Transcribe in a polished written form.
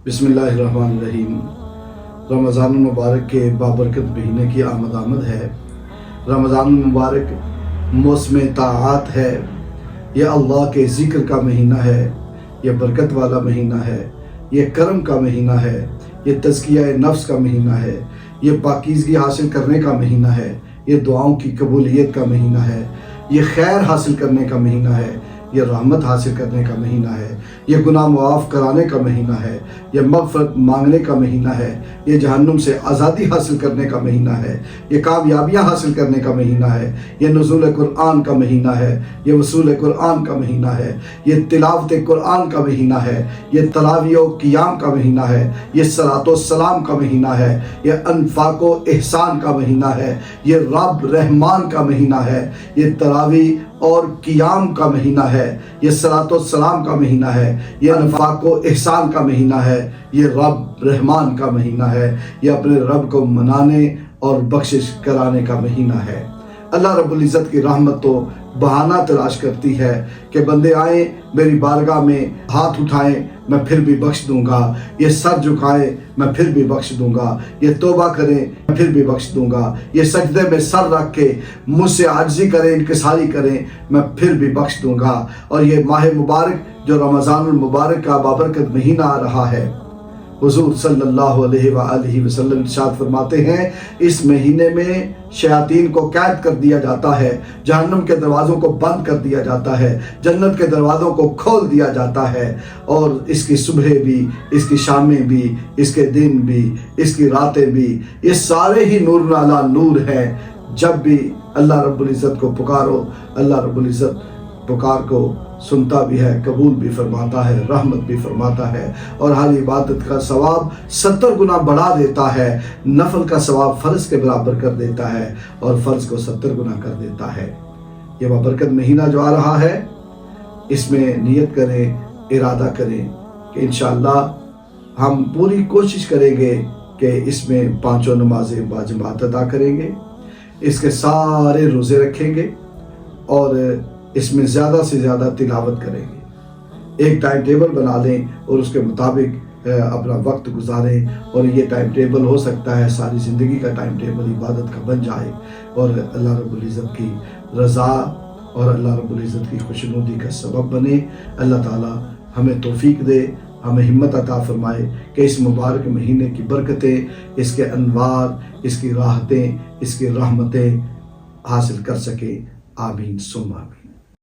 बिस्मिल्लाहिर्रहमानिर्रहीम। रमज़ान मुबारक के बाबरकत महीने की आमद है। रमज़ान मुबारक मौसम ताआत है। यह अल्लाह के ज़िक्र का महीना है, यह बरकत वाला महीना है, यह करम का महीना है, यह तज़किया नफ्स का महीना है, यह पाकीज़गी हासिल करने का महीना है, यह दुआओं की कबूलियत का महीना है, यह खैर हासिल करने का महीना है, यह रहमत हासिल करने का महीना है, यह गुनाह मुआफ़ कराने का महीना है, यह मग़फ़िरत मांगने का महीना है, यह जहन्नुम से आज़ादी हासिल करने का महीना है, यह कामयाबियाँ हासिल करने का महीना है, यह नुज़ूल कुरान का महीना है, यह वसूल कुरान का महीना है, यह तिलावत कुरान का महीना है, यह तरावी और क़ियाम का महीना है, यह सलातो सलाम का महीना है, यह अनफ़ाक़ व एहसान का महीना है, यह रब रहमान का महीना है, यह तरावी और क़ियाम का महीना है, यह सलातो सलाम का महीना है, यह अनफ़ाक़ व एहसान का महीना है, यह रब रहमान का महीना है, यह अपने रब को मनाने और बख्शिश कराने का महीना है। अल्लाह रब्बुल इज़्ज़त की रहमत तो बहाना तलाश करती है कि बंदे आए मेरी बारगाह में, हाथ उठाएं मैं फिर भी बख्श दूंगा, ये सर झुकाएं मैं फिर भी बख्श दूंगा, ये तौबा करें मैं फिर भी बख्श दूंगा, ये सजदे में सर रख के मुझसे आजिज़ी करें, इनकिसारी करें मैं फिर भी बख्श दूंगा। और ये माह मुबारक जो रमज़ानुल मुबारक का बाबरकत महीना आ रहा है, हुज़ूर सल्लल्लाहु अलैहि वसल्लम इरशाद फरमाते हैं, इस महीने में शयातीन को कैद कर दिया जाता है, जहन्नुम के दरवाज़ों को बंद कर दिया जाता है, जन्नत के दरवाज़ों को खोल दिया जाता है, और इसकी सुबह भी, इसकी शामें भी, इसके दिन भी, इसकी रातें भी, ये सारे ही नूर अला नूर हैं। जब भी अल्लाह रब्बुल इज़्ज़त को पुकारो, अल्लाह रब्बुल इज़्ज़त पुकार को सुनता भी है, कबूल भी फरमाता है, रहमत भी फरमाता है, और हर इबादत का सवाब 70 गुना बढ़ा देता है, नफल का सवाब फ़र्ज़ के बराबर कर देता है, और फ़र्ज़ को 70 गुना कर देता है। ये बाबरकत महीना जो आ रहा है, इसमें नियत करें, इरादा करें कि इंशाअल्लाह हम पूरी कोशिश करेंगे कि इसमें 5 नमाज़ें बाजमात अदा करेंगे, इसके सारे रोज़े रखेंगे, और इसमें ज़्यादा से ज़्यादा तिलावत करेंगे। एक टाइम टेबल बना लें और उसके मुताबिक अपना वक्त गुजारें, और ये टाइम टेबल हो सकता है सारी ज़िंदगी का टाइम टेबल इबादत का बन जाए, और अल्लाह रब्बुल इज़्ज़त की रज़ा और अल्लाह रब्बुल इज़्ज़त की खुशनुदी का सबब बने। अल्लाह ताला हमें तौफीक दे, हमें हिम्मत अता फरमाए कि इस मुबारक महीने की बरकतें, इसके अनवार, इसकी राहतें, इसकी रहमतें हासिल कर सके। आमीन सुम्मा आमीन।